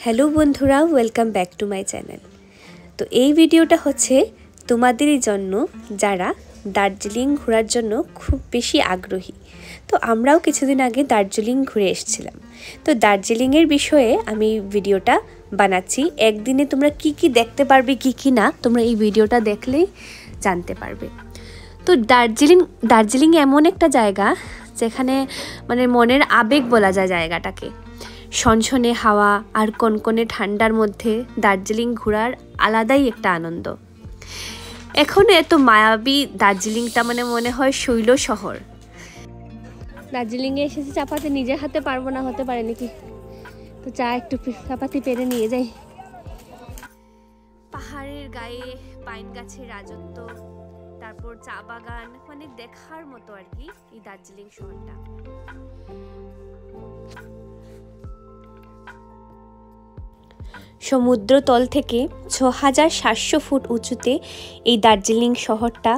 Hello বন্ধুরা, welcome back to my channel. তো এই ভিডিওটা হচ্ছে তোমাদেরই জন্য যারা দার্জিলিং ঘোরার জন্য খুব বেশি আগ্রহী। তো আমরাও কিছুদিন আগে দার্জিলিং ঘুরে এসেছিলাম। তো দার্জিলিংয়ের বিষয়ে আমি ভিডিওটা বানাচ্ছি। একদিনে তোমরা কি কি দেখতে পারবে কি কি না তোমরা এই ভিডিওটা দেখলেই জানতে পারবে। তো দার্জিলিং এমন একটা জায়গা যেখানে মানে মনের আবেগ বলা যায় জায়গাটাকে। সনসনে হাওয়া আর কনকনে ঠান্ডার মধ্যে দার্জিলিং ঘোরার আলাদাই একটা আনন্দ। এখন এত মায়াবী দার্জিলিংটা মানে মনে হয় শৈল শহর। দার্জিলিংয়ে এসেছি, চাপাতি নিজের হাতে পারবো না, হতে পারে নাকি, তো চা একটু চাপাতি পেরে নিয়ে যাই। পাহাড়ের গায়ে পাইন গাছের রাজত্ব, তারপর চা বাগান, মানে দেখার মতো আর কি এই দার্জিলিং শহরটা। সমুদ্রতল থেকে ৬৭০০ ফুট উঁচুতে এই দার্জিলিং শহরটা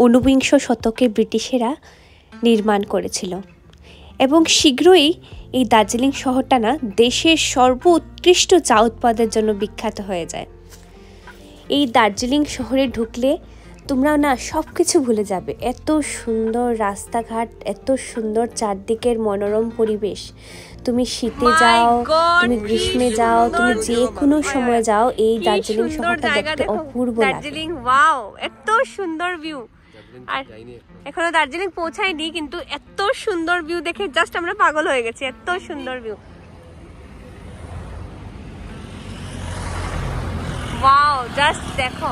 ঊনবিংশ শতকে ব্রিটিশেরা নির্মাণ করেছিল এবং শীঘ্রই এই দার্জিলিং শহরটা না দেশের সর্বোৎকৃষ্ট চা উৎপাদনের জন্য বিখ্যাত হয়ে যায়। এই দার্জিলিং শহরে ঢুকলে তোমরা না সব কিছু ভুলে যাবে। এত সুন্দর রাস্তাঘাট, এত সুন্দর চারদিকের মনোরম পরিবেশ। তুমি শীতে যাও, তুমি গ্রীষ্মে যাও, তুমি যে কোনো সময় যাও, এই দার্জিলিং শহরটা দেখতে অপূর্ব লাগে। দার্জিলিং, ওয়াও, এত সুন্দর ভিউ। আর এখনো দার্জিলিং পৌঁছায়নি, কিন্তু এত সুন্দর ভিউ দেখে জাস্ট আমরা পাগল হয়ে গেছি। এত সুন্দর ভিউ, ওয়াও, জাস্ট দেখো।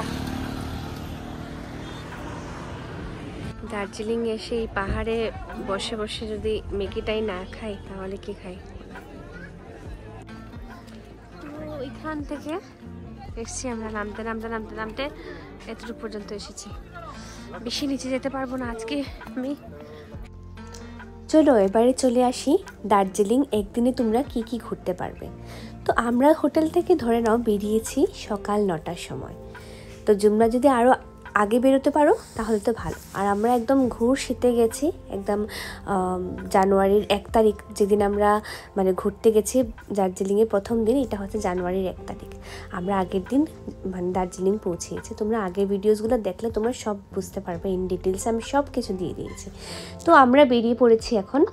দার্জিলিং এসে এই পাহাড়ে বসে বসে যদি ম্যাগিটাই না খাই তাহলে কি খাই। তো এখান থেকে এসছি আমরা, নামতে নামতে নামতে নামতে এতটুকু পর্যন্ত এসেছি। বেশি নিচে যেতে পারবো না আজকে আমি। চলো এবারে চলে আসি দার্জিলিং একদিনে তোমরা কি কি ঘুরতে পারবে। তো আমরা হোটেল থেকে ধরে নাও বেরিয়েছি সকাল ৯টার সময়। তো তোমরা যদি আরও আগে বেরোতে পারো তাহলে তো ভালো। আর আমরা একদম ঘুর শীতে গেছি, একদম জানুয়ারির ১ তারিখ যেদিন আমরা মানে ঘুরতে গেছি দার্জিলিংয়ে প্রথম দিন, এটা হচ্ছে জানুয়ারির ১ তারিখ। আমরা আগের দিন মানে দার্জিলিং পৌঁছেছি। তোমরা আগের ভিডিওসগুলো দেখলে তোমরা সব বুঝতে পারবে, ইন ডিটেলস আমি সব কিছু দিয়ে দিয়েছি। তো আমরা বেরিয়ে পড়েছি এখন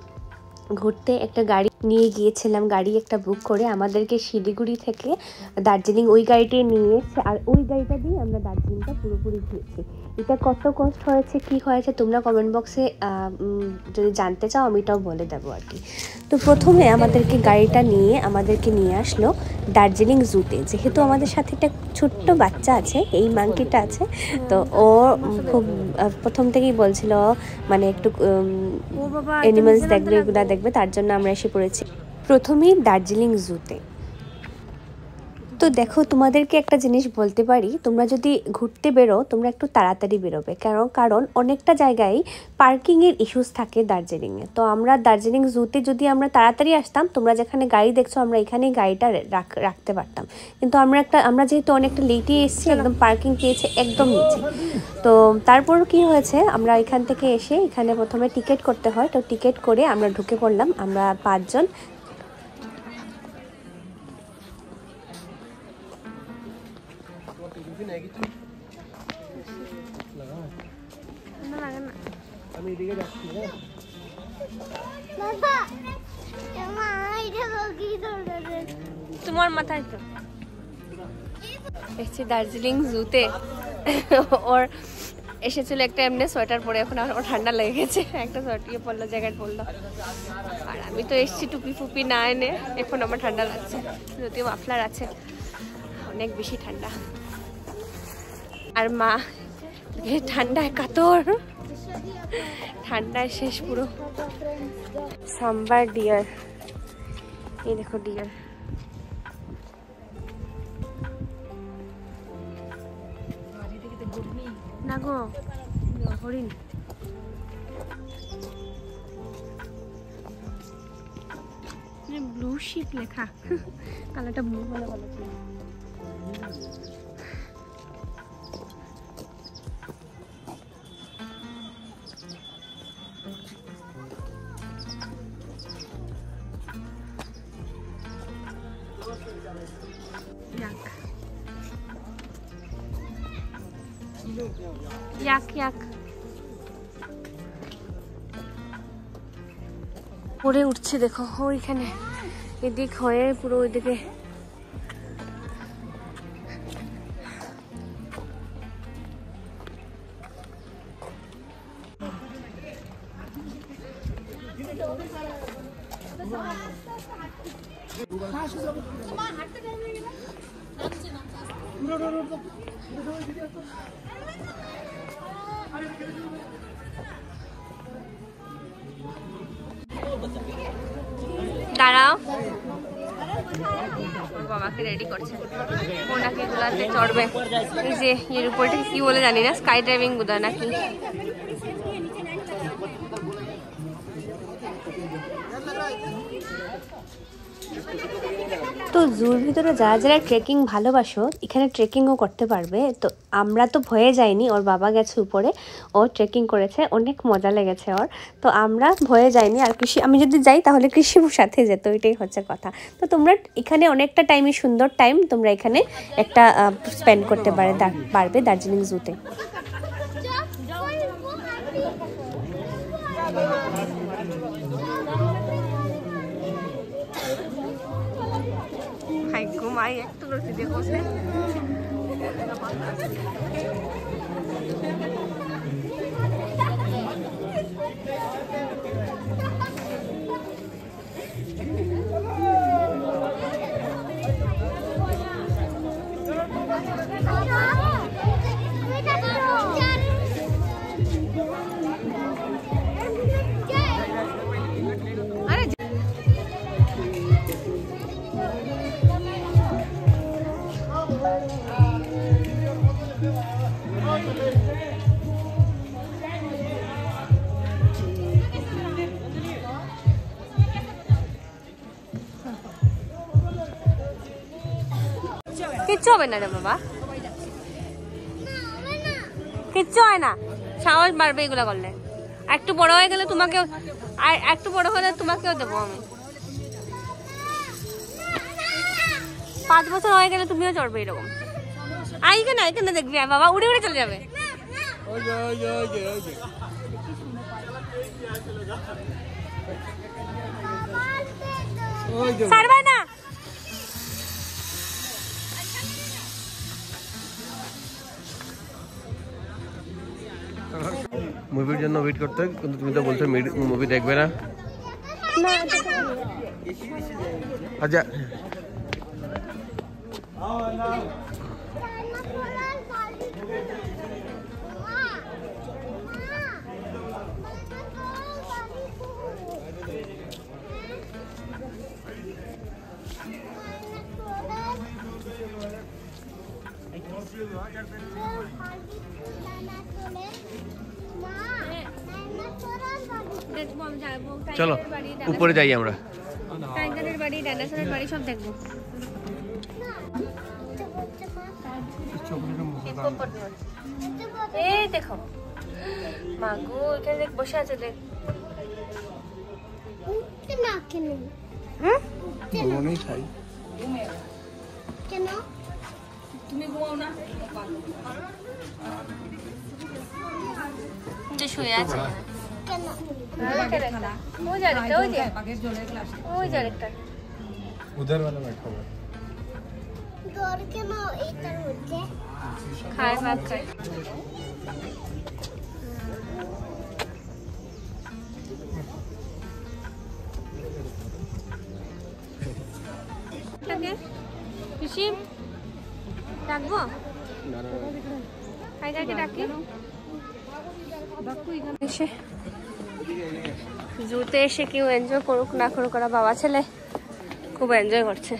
ঘুরতে। একটা গাড়ি নিয়ে গিয়েছিলাম, গাড়ি একটা বুক করে আমাদেরকে শিলিগুড়ি থেকে দার্জিলিং ওই গাড়িটি নিয়ে এসেছে। আর ওই গাড়িটা দিয়ে আমরা দার্জিলিংটা পুরোপুরি ঘুরেছি। এটা কত কষ্ট হয়েছে কি হয়েছে তোমরা কমেন্ট বক্সে যদি জানতে চাও আমি এটাও বলে দেবো আর কি। তো প্রথমে আমাদেরকে গাড়িটা আমাদেরকে নিয়ে আসলো দার্জিলিং জুতে। যেহেতু আমাদের সাথে একটা ছোট্ট বাচ্চা আছে, এই মাংকিটা আছে, তো ও খুব প্রথম থেকেই বলছিল মানে একটু অ্যানিমালস দেখবে, এগুলো দেখবে, তার জন্য আমরা এসে পড়েছি প্রথমেই দার্জিলিং জুতে। তো দেখো তোমাদেরকে একটা জিনিস বলতে পারি, তোমরা যদি ঘুরতে বেরো তোমরা একটু তাড়াতাড়ি বেরোবে, কারণ অনেকটা জায়গায় পার্কিংয়ের ইস্যুস থাকে দার্জিলিংয়ে। তো আমরা দার্জিলিং জুতে যদি আমরা তাড়াতাড়ি আসতাম, তোমরা যেখানে গাড়ি দেখছো আমরা এখানেই গাড়িটা রাখতে পারতাম, কিন্তু আমরা যেহেতু অনেকটা লেটে এসেছি, একদম পার্কিং পেয়েছে একদম নিচে। তো তারপর কি হয়েছে, আমরা এখান থেকে এসে এখানে প্রথমে টিকিট করতে হয়। তো টিকিট করে আমরা ঢুকে পড়লাম, আমরা ৫ জন। তোমার মাথায় তো এসেছি দার্জিলিং জুতে। ওর এসেছিল একটা এমনি সোয়েটার পরে, এখন আমার ঠান্ডা লেগে গেছে, একটা সোয়েটার পরলো, জ্যাকেট পরলো। আর আমি তো এসেছি টুপি ফুপি না এনে, এখন আমার ঠান্ডা লাগছে, যদিও মাফলার আছে, অনেক বেশি ঠান্ডা। আর মা ঠান্ডায় কাতর, ঠান্ডায় শেষ পুরো। সাম্বার ডিয়ার, এই দেখো ডিয়ার। না গো, হরিণ। ব্লু শিপ লেখা, কালারটা ব্লু বলে ভালো ছিল। পরে উঠছে দেখো ওইখানে, এদিক হয়ে পুরো ওইদিকে। দাঁড়াও, বাবাকে রেডি করছে, ওনাকে গুলাতে চড়বে। এই যে এর উপরটা কি বলে জানি না, স্কাই ড্রাইভিং গুলা নাকি। তো জুর ভিতরে যারা যারা ট্রেকিং ভালোবাসো এখানে ট্রেকিংও করতে পারবে। তো আমরা তো ভয়ে যাইনি, ওর বাবা গেছে উপরে, ও ট্রেকিং করেছে, অনেক মজা লেগেছে ওর। তো আমরা ভয়ে যাইনি। আর কৃষি, আমি যদি যাই তাহলে কৃষির সাথে যেত, এটাই হচ্ছে কথা। তো তোমরা এখানে অনেকটা টাইমই সুন্দর টাইম তোমরা এখানে একটা স্পেন্ড করতে পারবে দার্জিলিং জুতে। ঘুমাই একটু দেখো কিচ্ছু হবে না রে বাবা, কিচ্ছু হয় না, সাহস বাড়বে এগুলা করলে। একটু বড় হয়ে গেলে তোমাকেও, আর একটু বড় হলে তোমাকেও দেবো আমি। 5 বছর হয়ে গেলে তুমিও চড়বে এরকম। এখানে এখানে দেখবি বাবা, উড়ে উড়ে চলে যাবে। ছাড়বে না। মুভির জন্য ওয়েট করতে, কিন্তু তুমি তো বলছো মুভি দেখবে না। আচ্ছা চলো উপরে যাই আমরা। টাইগারের বাড়ি, ডাইনোসরের বাড়ি সব দেখবো। এই দেখো মাগো, এখানে দেখ বসে আছে, দেখ। কেন তুমি ঘুমাও না? শুয়ে আছে। उधर वाला बैठा हुआ खाए बात खाए। খুশি ডাকবো, টাইগারকে ডাকি। এসে জুতে এসে কেউ এনজয় করুক না করুক, ওরা বাবা ছেলে খুব এনজয় করছে।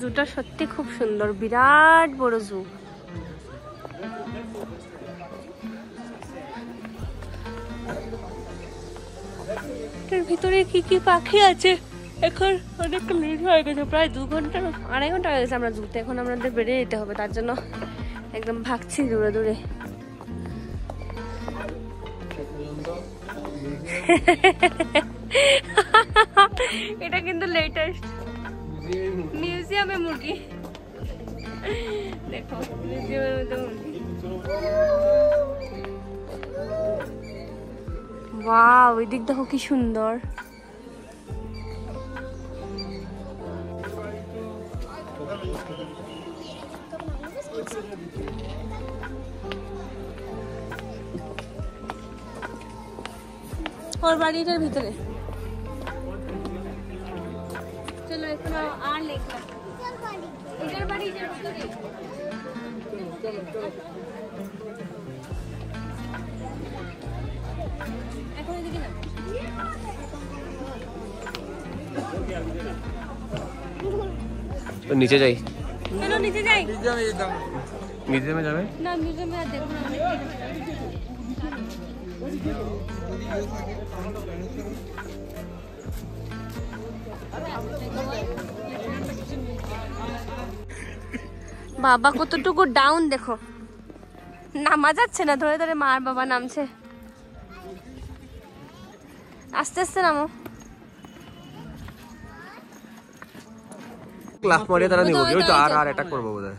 জুটা সত্যি খুব সুন্দর, বিরাট বড় জু। ভিতরে কি কি পাখি আছে। এখন অনেকটা লেট হয়ে গেছে, প্রায় 2 ঘন্টা 2.5 ঘন্টা হয়ে গেছে আমরা জুতে। এখন আমাদের বেরিয়ে যেতে হবে, তার জন্য একদম ভাগছি দূরে দূরে। এটা কিন্তু লেটেস্ট মিউজিয়ামে মুরগি। দেখো মিউজিয়ামের মধ্যে মুরগি। ওয়াও, এই দিক দেখো কি সুন্দর। ওর বাড়িটার ভিতরে চলো, এখন আর লেখা এটার বাড়ি এখন এদিকে না। তো নিচে যাই, চলো নিচে যাই। মিউজিয়ামে যাবে না, মিউজিয়ামে আর দেখো না। বাবা কতটুকু ডাউন দেখো, নামা যাচ্ছে না, ধরে ধরে মা আর বাবা নামছে। আস্তে আস্তে নামো। ক্লাস মারিয়ে তারা নিব, ওই তো আর অ্যাটাক করব বোধহয়।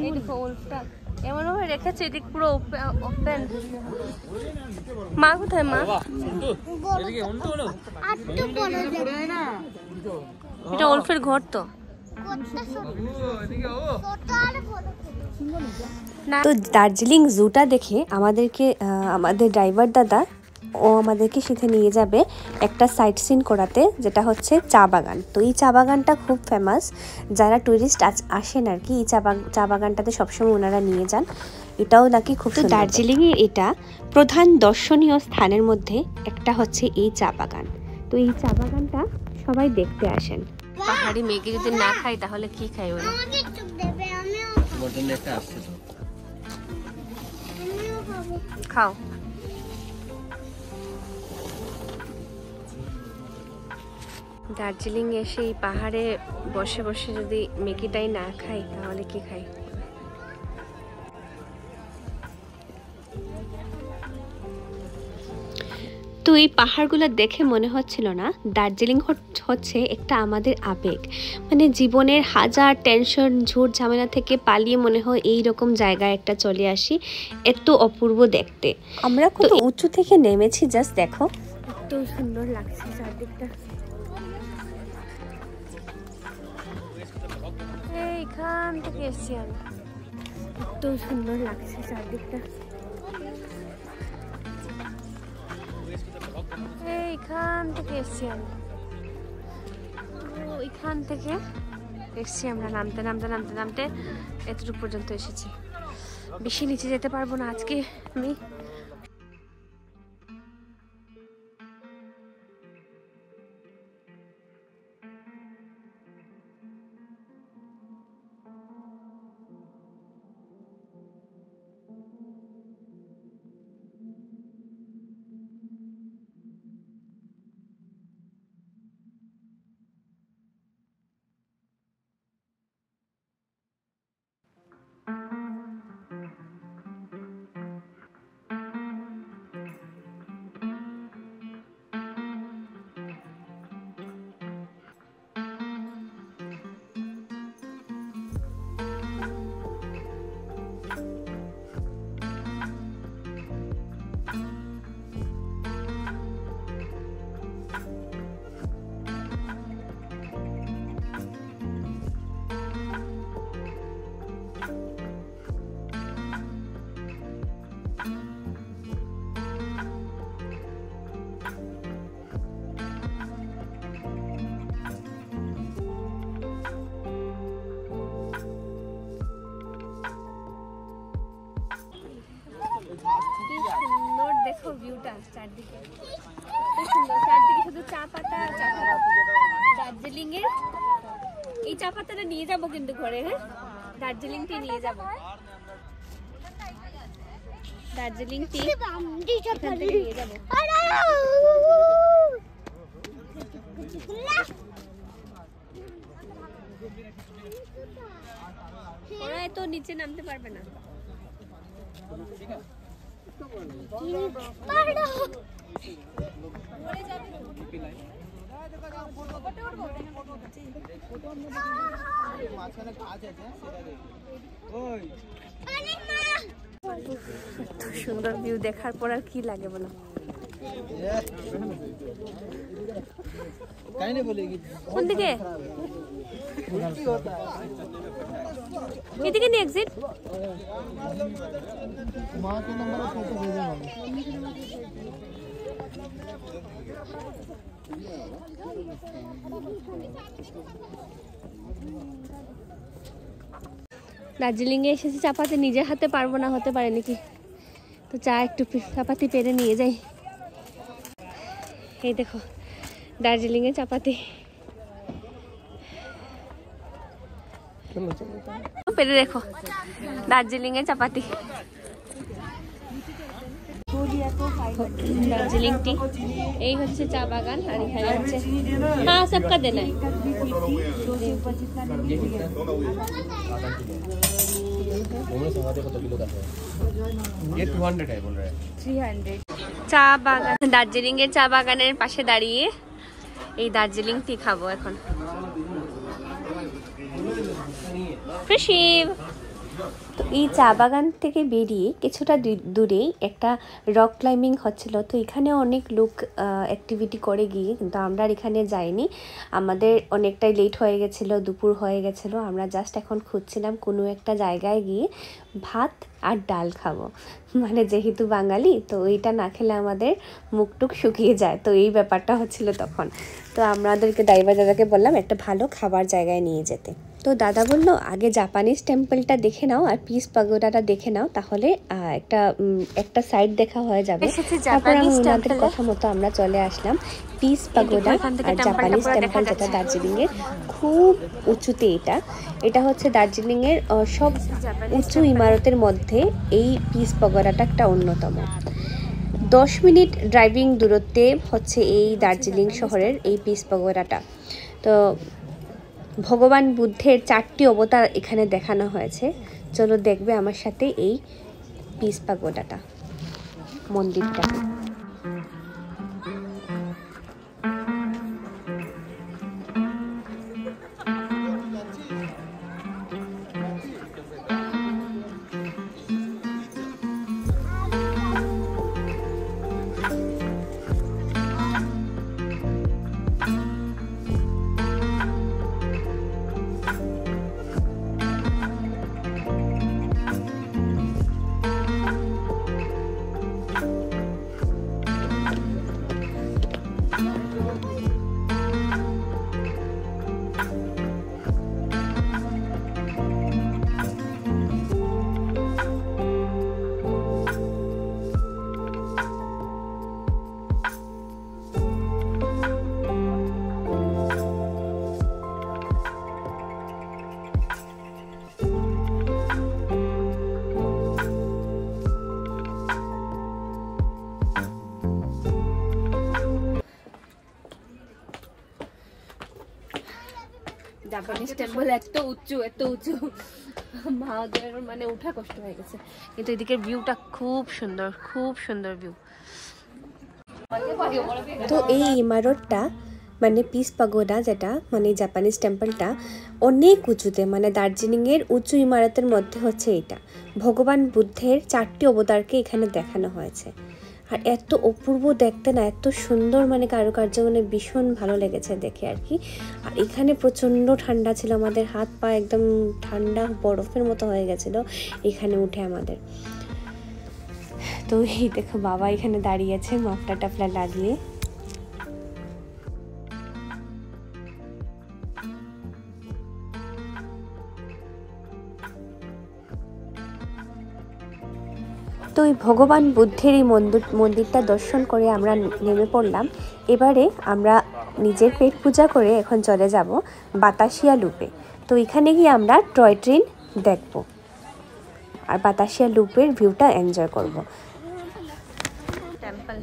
এই দেখো ওলফটা এমন ভাবে রেখেছে, এদিক পুরো ওপেন। মা কোথায়? মা এটা ওলফের ঘর তো। তো দার্জিলিং জুটা দেখে আমাদেরকে আমাদের ড্রাইভার দাদা ও আমাদেরকে সাথে নিয়ে যাবে একটা সাইট সিন করাতে, যেটা হচ্ছে চা বাগান। তো এই চা বাগানটা খুব ফেমাস, যারা টুরিস্ট আসেন আর কি, এই চা বাগানটাতে সবসময় ওনারা নিয়ে যান। এটাও নাকি খুব। তো দার্জিলিংয়ের এটা প্রধান দর্শনীয় স্থানের মধ্যে একটা হচ্ছে এই চা বাগান। তো এই চা বাগানটা সবাই দেখতে আসেন। পাহাড়ি মেঘে যদি না খাই তাহলে কি খাই ওরা? খাও। দার্জিলিং এসে এই পাহাড়ে বসে বসে যদি ম্যাগিটাই না খাই তাহলে কি খাই? তো এই পাহাড়গুলো দেখে মনে হচ্ছিল না দার্জিলিং হচ্ছে একটা আমাদের আবেগ, মানে জীবনের হাজার টেনশন ঝুট ঝামেলা থেকে পালিয়ে মনে হয় এই রকম জায়গায় একটা চলে আসি। এত অপূর্ব দেখতে। আমরা কত উঁচু থেকে নেমেছি, জাস্ট দেখো এত সুন্দর লাগছে চারদিকটা। এইখান থেকে এসছি আমি, এত সুন্দর লাগছে চারদিকটা। এইখান থেকে এসছি আমি, ওইখান থেকে এসছি আমরা। নামতে নামতে নামতে নামতে এতটুকু পর্যন্ত এসেছি, বেশি নিচে যেতে পারবো না আজকে আমি। দেখো ভিউটা চারদিকে, চারদিকে শুধু চা পাতা আর চা পাতা। দার্জিলিং এর এই চা পাতাটা নিয়ে যাবো কিন্তু ঘরে। হ্যাঁ, দার্জিলিং টি নিয়ে যাবো। দার্জিলিং টি নিয়ে যাবো। ওরা তো নিচে নামতে পারবে না। সুন্দর ভিউ দেখার পর আর কি লাগে বলো? কোন দিকে? এদিকে নিয়ে এক্সিট। দার্জিলিং এ এসেছি, চাপাতি নিজের হাতে পারবো না, হতে পারে নাকি, তো চা একটু চাপাতি পেরে নিয়ে যাই। এই দেখো দার্জিলিং এ চাপাতি পেরে রেখো, দার্জিলিং এ চাপাতি। দার্জিলিং টি, এই হচ্ছে চা বাগান, আর এখানে হচ্ছে হ্যাঁ সবকা দেনা है। ये 200 है बोल रहे हैं। 300 চা বাগান, দার্জিলিং এর চা বাগানের পাশে দাঁড়িয়ে এই দার্জিলিং টি খাবো এখন। খুশিব এই চা বাগান থেকে বেরিয়ে কিছুটা দূরেই একটা রক ক্লাইম্বিং হচ্ছিল, তো এখানে অনেক লোক অ্যাক্টিভিটি করে গিয়ে, কিন্তু আমরা আর এখানে যাইনি, আমাদের অনেকটাই লেট হয়ে গেছিলো, দুপুর হয়ে গেছিলো। আমরা জাস্ট এখন খুঁজছিলাম কোনো একটা জায়গায় গিয়ে ভাত আর ডাল খাবো, মানে যেহেতু বাঙালি তো ওইটা না খেলে আমাদের মুখটুক শুকিয়ে যায়, তো এই ব্যাপারটা হচ্ছিল তখন। তো আমাদেরকে ড্রাইভার দাদাকে বললাম একটা ভালো খাবার জায়গায় নিয়ে যেতে, তো দাদা বললো আগে জাপানিজ টেম্পলটা দেখে নাও আর পিস পাগোডাটা দেখে নাও, তাহলে একটা সাইড দেখা হয়ে যাবে। তারপর আমি ওনাদের কথা মতো আমরা চলে আসলাম পিস পাগোডা আর জাপানিজ টেম্পল, যেটা দার্জিলিং এর খুব উঁচুতে। এটা হচ্ছে দার্জিলিং এর সব উঁচু ইমারতের মধ্যে এই পিস পাগোডাটা একটা অন্যতম। 10 মিনিট ড্রাইভিং দূরত্বে হচ্ছে এই দার্জিলিং শহরের এই পিস পাগোডাটা। তো ভগবান বুদ্ধের 4টি অবতার এখানে দেখানো হয়েছে। চলো দেখবে আমার সাথে এই পিস পাগোডাটা, মন্দিরটা। জাপানিজ টেম্পল এত উঁচু মাদের মানে উঠা কষ্ট হয়ে গেছে, কিন্তু এদিকে ভিউটা খুব সুন্দর ভিউ। তো এই ইমারতটা মানে পিস পাগোডা, যেটা মানে জাপানিজ টেম্পলটা অনেক উঁচুতে, মানে দার্জিলিং এর উঁচু ইমারতের মধ্যে হচ্ছে এটা। ভগবান বুদ্ধের 4টি অবতারকে এখানে দেখানো হয়েছে, আর এত অপূর্ব দেখতে না, এত সুন্দর মানে কারুকার্য, মানে ভীষণ ভালো লেগেছে দেখে আর কি। আর এখানে প্রচণ্ড ঠান্ডা ছিল, আমাদের হাত পা একদম ঠান্ডা বরফের মতো হয়ে গেছিলো এখানে উঠে আমাদের। তো এই দেখো বাবা এখানে দাঁড়িয়েছে মাফলার টাফলার লাগিয়ে। তো এই ভগবান বুদ্ধের এই মন্দিরটা দর্শন করে আমরা নেমে পড়লাম। এবারে আমরা নিজের পেট পূজা করে এখন চলে যাব বাতাসিয়া লুপে। তো এখানে গিয়ে আমরা টয় ট্রেন দেখব আর বাতাসিয়া লুপের ভিউটা এনজয় করব। টেম্পল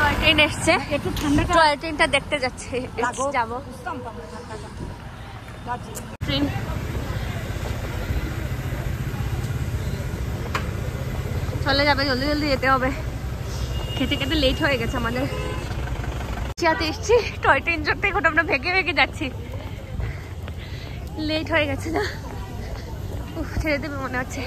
টয় ট্রেন এসছে, একটু ঠান্ডা টয় ট্রেনটা দেখতে যাচ্ছে, যাবো। ট্রেন চলে যাবে, জলদি জলদি যেতে হবে, খেতে খেতে লেট হয়ে গেছে আমাদের। চিয়াতে এসছি টয় ট্রেন চড়তে, এখন আমরা ভেগে ভেগে যাচ্ছি, লেট হয়ে গেছে না, ছেড়ে দেবে মনে হচ্ছে।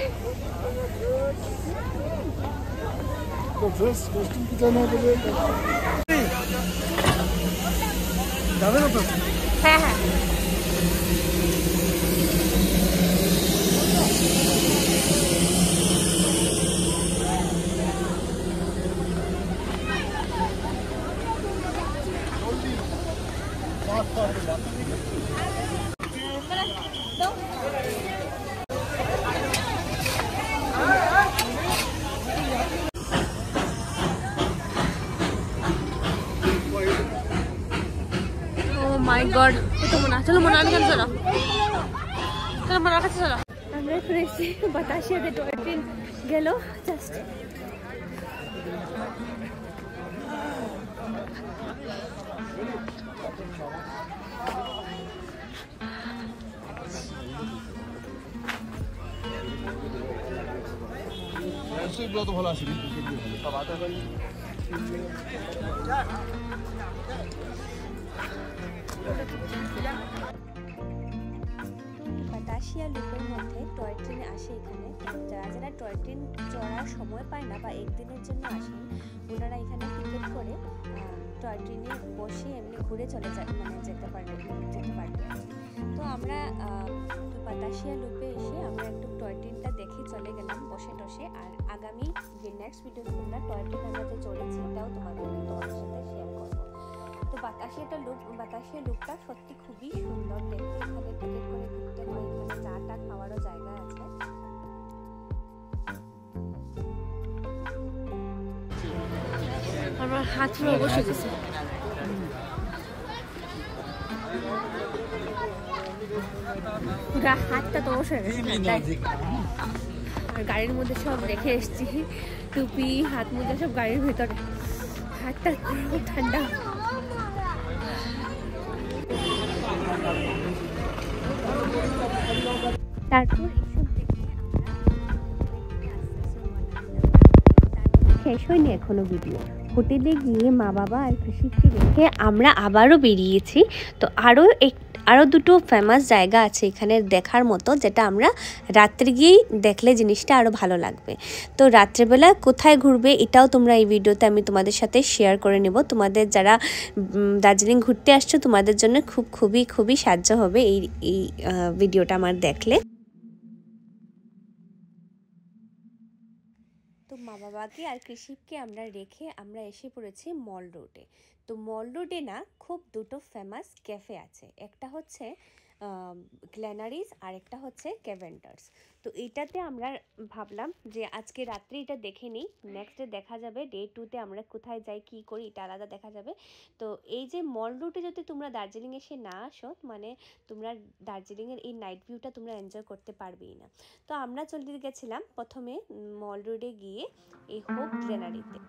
হ্যাঁ হ্যাঁ মাই গড, তো মনে চলো, মনে আমি চলো চলো চলো, মনে কাছে চলো। আমরা এখন এসেছি বাতাসিয়াতে, টয় ট্রেন গেল জাস্ট। ভালো আছে বাতাসিয়া লুপের মধ্যে টয় ট্রেন আসে এখানে। যারা যারা টয় ট্রেন চড়ার সময় পায় না বা একদিনের জন্য আসেন, ওনারা এখানে টিকিট করে টয় ট্রেনে বসে এমনি ঘুরে চলে যেতে পারবে। তো আমরা বাতাসিয়া লুপে এসে আমরা একটু টয় ট্রেনটা দেখে চলে গেলাম বসে টসে। আর আগামী নেক্সট ভিডিওতে আমরা টয় ট্রেন আমরা যে চড়েছি এটাও তোমাদের সাথে শেয়ার করবো। তো বাতাসিয়া লুপটা সত্যি খুবই সুন্দর দেখতে। এখানে টিকিট করে ঘুরতে হয়, এখানে চা টা খাওয়ারও জায়গা আছে। আমার হাত পুরো বসে গেছে, পুরো হাতটা তো বসে গেছে। আর গাড়ির মধ্যে সব রেখে এসেছি, টুপি হাত মোজা সব গাড়ির ভিতরে, হাতটা পুরো ঠান্ডা। তারপর এসব দেখে শেষ হয়নি এখনো ভিডিও। হোটেলে গিয়ে মা বাবা আর কৃষিকে রেখে আমরা আবারও বেরিয়েছি। তো আরও দুটো ফেমাস জায়গা আছে এখানে দেখার মতো, যেটা আমরা রাত্রে গিয়েই দেখলে জিনিসটা আরও ভালো লাগবে। তো রাত্রেবেলা কোথায় ঘুরবে এটাও তোমরা এই ভিডিওতে আমি তোমাদের সাথে শেয়ার করে নেব। তোমাদের যারা দার্জিলিং ঘুরতে আসছো তোমাদের জন্য খুবই সাহায্য হবে এই ভিডিওটা আমার দেখলে। তো মা বাবাকে আর কৃষিককে আমরা রেখে আমরা এসে পড়েছি মল রোডে। তো মল রোডে না খুব দুটো ফেমাস ক্যাফে আছে, একটা হচ্ছে গ্ল্যানারিজ আর একটা হচ্ছে ক্যাভেন্টার্স। তো এইটাতে আমরা ভাবলাম যে আজকে রাত্রে এটা দেখে নিই, নেক্সট ডে দেখা যাবে, ডে 2তে আমরা কোথায় যাই কী করি এটা আলাদা দেখা যাবে। তো এই যে মল রুটে যদি তোমরা দার্জিলিং এসে না আসো, মানে তোমরা দার্জিলিংয়ের এই নাইট ভিউটা তোমরা এনজয় করতে পারবেই না। তো আমরা চলে গেছিলাম প্রথমে মল রোডে গিয়ে এই হোপ গ্ল্যানারিতে।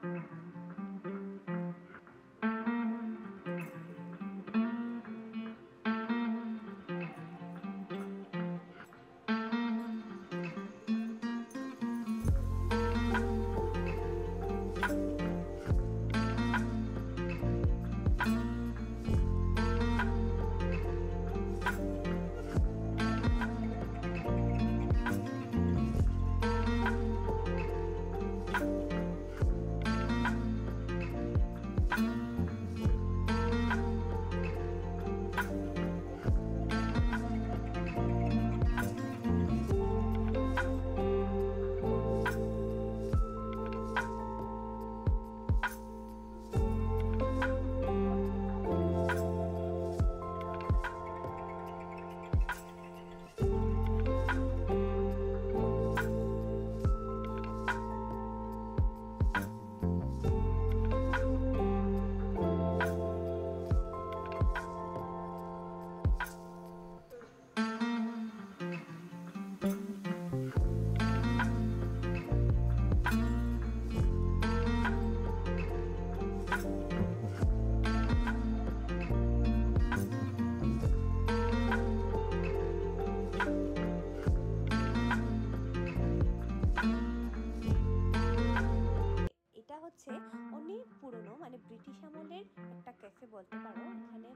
ব্রিটিশ আমলের একটা ক্যাফে বলতে পারো। এখানে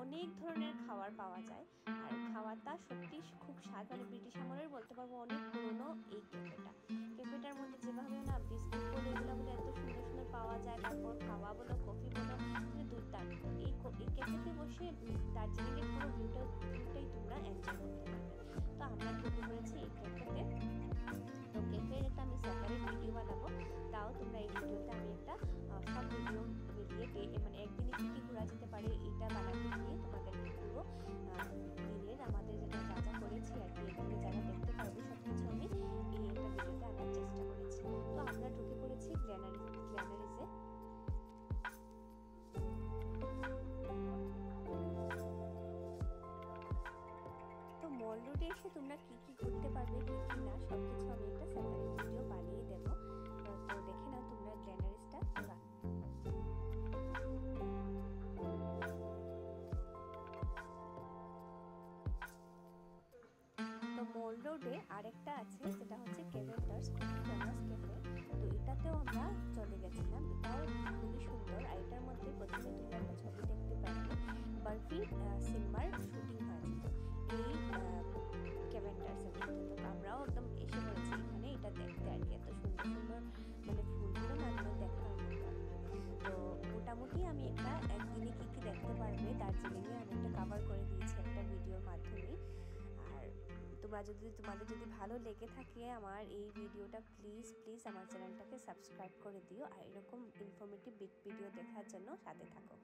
অনেক ধরনের খাবার পাওয়া যায়, আর খাওয়াটা সত্যি খুব স্বাদ, মানে ব্রিটিশ আমলের বলতে পারবো, অনেক পুরনো এই ক্যাফেটার মধ্যে যেভাবে না বিস্কুট বলে এগুলো বলে এত সুন্দর সুন্দর পাওয়া যায়, তারপর খাওয়া বলো কফি বলো, মানে দুর্দান্ত। এই ক্যাফেতে বসে দার্জিলিংয়ের পুরো ভিউটাই তোমরা এনজয় করতে পারবে। তো আমরা ঢুকে পড়েছি এই ক্যাফেতে। তো ক্যাফের একটা আমি সেপারেট ভিডিও বানাবো, তাও তোমরা এই ভিডিওতে আমি একটা সব ভিডিও মিলিয়ে মানে একদিনে কী কী ঘোরা যেতে পারে এটা বানাতে গিয়ে তোমাদের পুরো দিনের আমাদের যেটা যা যা করেছি আর কি, এগুলো যারা দেখতে পারবে সব কিছু আমি এই একটা ভিডিওতে আনার চেষ্টা করেছি। তো আমরা ঢুকে পড়েছি গ্ল্যানারিজে। তো মল রোডে এসে তোমরা কি কি করতে পারবে, কি কি না, সব কিছু আমি একটা সেপারেট ভিডিও বানিয়ে দেবো। তো দেখে নাও তোমরা গ্ল্যানারিজটা। তো মল রোডে আরেকটা আছে যেটা হচ্ছে ক্যাভেন্ডার্স, খুব ফেমাস ক্যাফে। তো এটাতেও আমরা চলে গেছিলাম, এটাও খুবই সুন্দর। আর এটার মধ্যে প্রথমে তোমরা একটা ছবি দেখতে পারবে, বার্ফি সিনেমার শুটিং হয়েছিল এই ক্যাভেন্ডার্সের মধ্যে। তো আমরাও একদম এসে পড়েছি এখানে এটা দেখতে আর কি, এত সুন্দর সুন্দর মানে ফুলগুলো না আমার দেখার মতো। তো মোটামুটি আমি একদিনে কী কী দেখতে পারবে দার্জিলিংয়ে আমি একটা কভার করে দিয়েছি একটা ভিডিওর মাধ্যমে। আর তোমাদের যদি ভালো লেগে থাকে আমার এই ভিডিওটা, প্লিজ আমার চ্যানেলটাকে সাবস্ক্রাইব করে দিও, আর এরকম ইনফরমেটিভ ভিডিও দেখার জন্য সাথে থাকো।